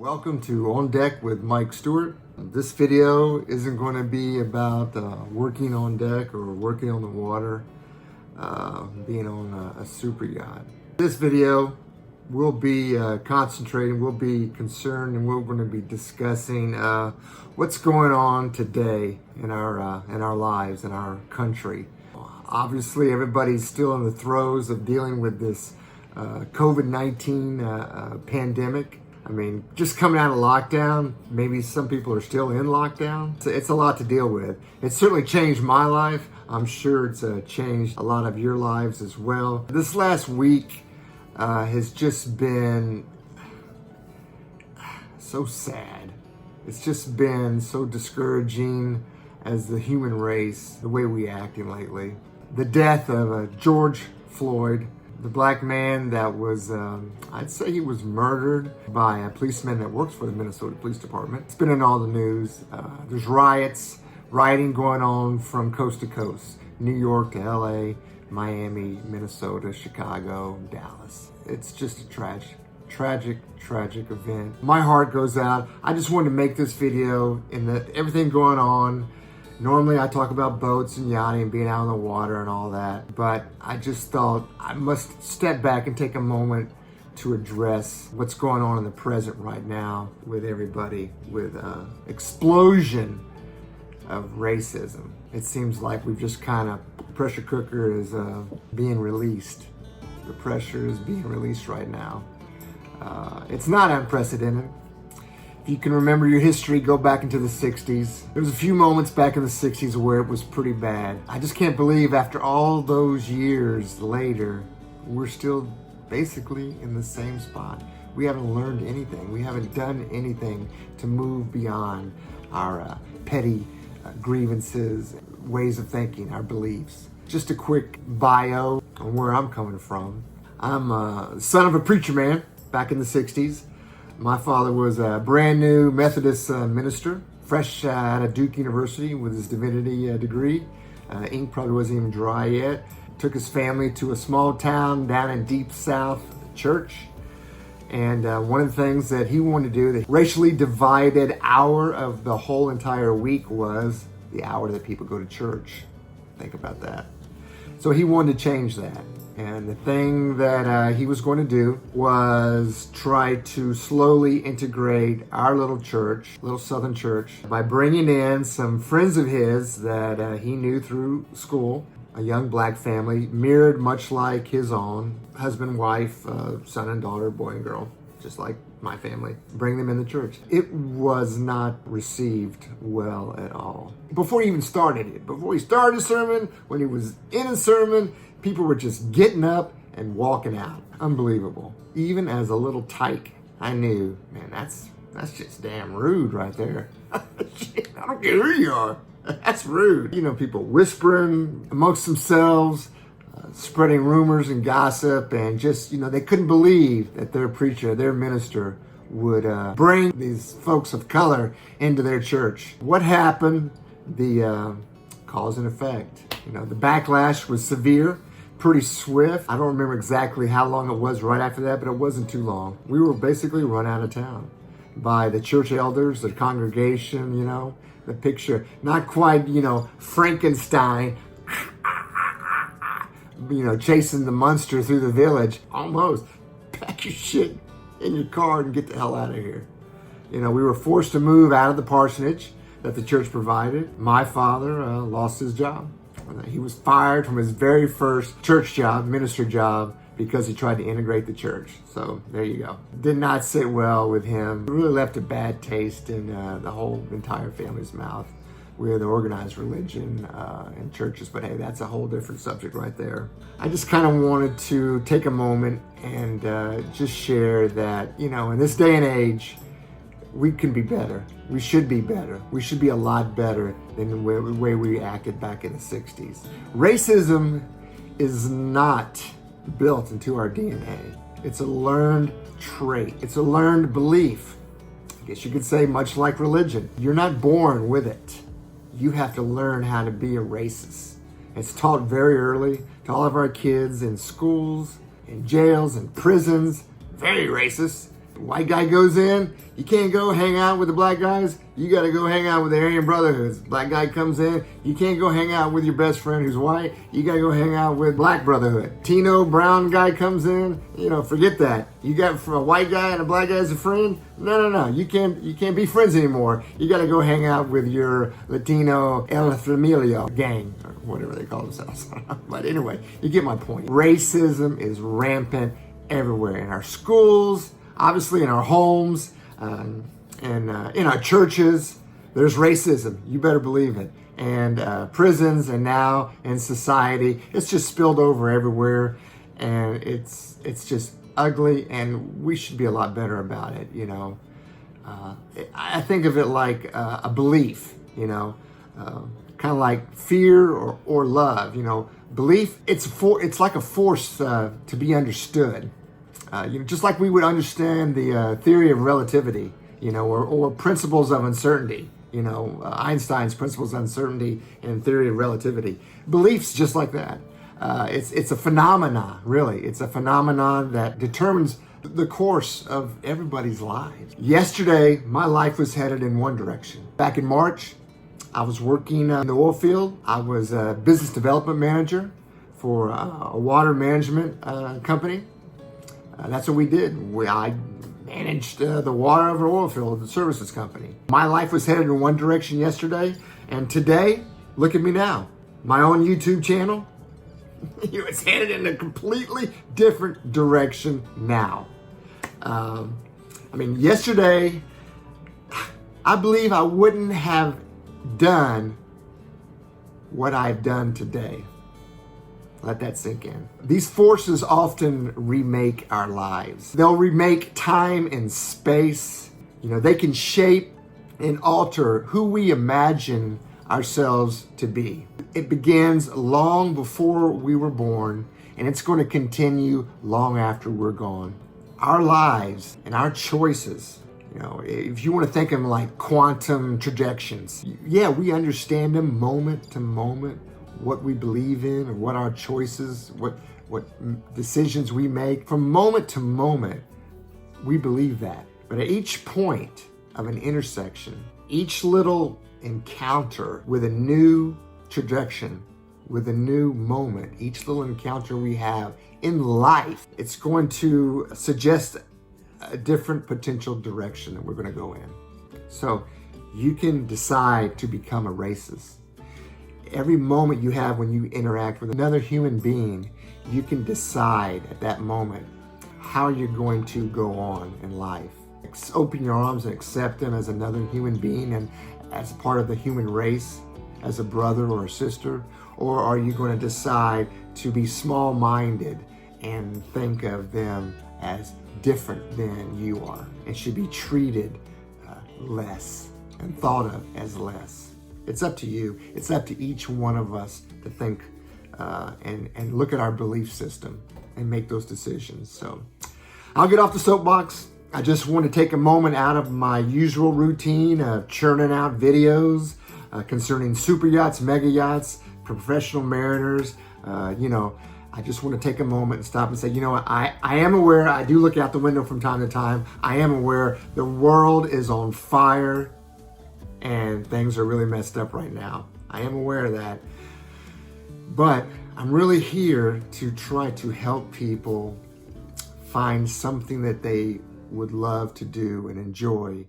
Welcome to On Deck with Mike Steuart. This video isn't going to be about working on deck or working on the water, being on a super yacht. This video we'll be concentrating, we'll be concerned, and we're going to be discussing what's going on today in our lives, in our country. Obviously, everybody's still in the throes of dealing with this COVID-19 pandemic. I mean, just coming out of lockdown, maybe some people are still in lockdown. It's a lot to deal with. It's certainly changed my life. I'm sure it's changed a lot of your lives as well. This last week has just been so sad. It's just been so discouraging as the human race, the way we acting lately. The death of George Floyd, the black man that was, I'd say he was murdered by a policeman that works for the Minnesota Police Department. It's been in all the news. There's rioting going on from coast to coast. New York to LA, Miami, Minnesota, Chicago, Dallas. It's just a tragic event. My heart goes out. I just wanted to make this video in everything going on. Normally I talk about boats and yachting and being out on the water and all that, but I just thought I must step back and take a moment to address what's going on in the present right now with everybody, with explosion of racism. It seems like we've just kind of, pressure cooker is being released. The pressure is being released right now. It's not unprecedented. If you can remember your history, go back into the 60s. There was a few moments back in the 60s where it was pretty bad. I just can't believe after all those years later, we're still basically in the same spot. We haven't learned anything. We haven't done anything to move beyond our petty grievances, ways of thinking, our beliefs. Just a quick bio on where I'm coming from. I'm the son of a preacher man back in the 60s. My father was a brand new Methodist minister, fresh out of Duke University with his divinity degree. Ink probably wasn't even dry yet. Took his family to a small town down in deep south church. And one of the things that he wanted to do, the racially divided hour of the whole entire week was the hour that people go to church. Think about that. So he wanted to change that. And the thing that he was going to do was try to slowly integrate our little church, little Southern church, by bringing in some friends of his that he knew through school, a young black family, mirrored much like his own, husband, wife, son and daughter, boy and girl, just like my family. Bring them in the church. It was not received well at all. Before he even started it, before he started a sermon, when he was in a sermon, people were just getting up and walking out. Unbelievable. Even as a little tyke, I knew, man, that's just damn rude right there. Shit, I don't care who you are. That's rude. You know, people whispering amongst themselves, spreading rumors and gossip, and just, they couldn't believe that their preacher, their minister, would bring these folks of color into their church. What happened? The cause and effect. The backlash was severe, pretty swift. I don't remember exactly how long it was right after that, but it wasn't too long. We were basically run out of town by the church elders, the congregation, the picture. Not quite, Frankenstein, chasing the monster through the village. Almost. Pack your shit in your car and get the hell out of here. We were forced to move out of the parsonage that the church provided. My father lost his job. He was fired from his very first church job, minister job, because he tried to integrate the church. So there you go. Did not sit well with him. It really left a bad taste in the whole entire family's mouth with organized religion and churches. But hey, that's a whole different subject right there. I just kind of wanted to take a moment and just share that, in this day and age, we can be better. We should be better. We should be a lot better than the way we acted back in the 60s. Racism is not built into our DNA. It's a learned trait. It's a learned belief. I guess you could say much like religion. You're not born with it. You have to learn how to be a racist. It's taught very early to all of our kids in schools, in jails, in prisons. Very racist. White guy goes in, you can't go hang out with the black guys. You got to go hang out with the Aryan Brotherhoods. Black guy comes in, you can't go hang out with your best friend who's white. You got to go hang out with Black Brotherhood. Tino Brown guy comes in, forget that. You got a white guy and a black guy as a friend? No. You can't be friends anymore. You got to go hang out with your Latino El Familia gang, or whatever they call themselves. But anyway, you get my point. Racism is rampant everywhere, in our schools, obviously in our homes, and in our churches. There's racism. You better believe it. And prisons, and now in society, it's just spilled over everywhere, and it's just ugly. And we should be a lot better about it. I think of it like a belief. Kind of like fear or love. Belief. It's like a force to be understood. Just like we would understand the theory of relativity, or principles of uncertainty, Einstein's principles of uncertainty and theory of relativity. Beliefs just like that. It's a phenomenon, really. It's a phenomenon that determines the course of everybody's lives. Yesterday, my life was headed in one direction. Back in March, I was working in the oil field. I was a business development manager for a water management company. That's what we did. I managed the water of an oil field, the services company. My life was headed in one direction yesterday, and today, look at me now. My own YouTube channel, it's headed in a completely different direction now. Yesterday, I believe I wouldn't have done what I've done today. Let that sink in. These forces often remake our lives. They'll remake time and space. They can shape and alter who we imagine ourselves to be. It begins long before we were born, and it's going to continue long after we're gone. Our lives and our choices, if you want to think of them like quantum trajections, we understand them moment to moment. What we believe in, or what our choices, what decisions we make. From moment to moment, we believe that. But at each point of an intersection, each little encounter with a new trajectory, with a new moment, each little encounter we have in life, it's going to suggest a different potential direction that we're going to go in. So you can decide to become a racist. Every moment you have when you interact with another human being, you can decide at that moment how you're going to go on in life. Open your arms and accept them as another human being and as part of the human race, as a brother or a sister, or are you going to decide to be small-minded and think of them as different than you are and should be treated less and thought of as less? It's up to you. It's up to each one of us to think and look at our belief system and make those decisions. So I'll get off the soapbox. I just want to take a moment out of my usual routine of churning out videos concerning super yachts, mega yachts, professional mariners. I just want to take a moment and stop and say, I am aware. I do look out the window from time to time. I am aware the world is on fire. And things are really messed up right now. I am aware of that. But I'm really here to try to help people find something that they would love to do and enjoy.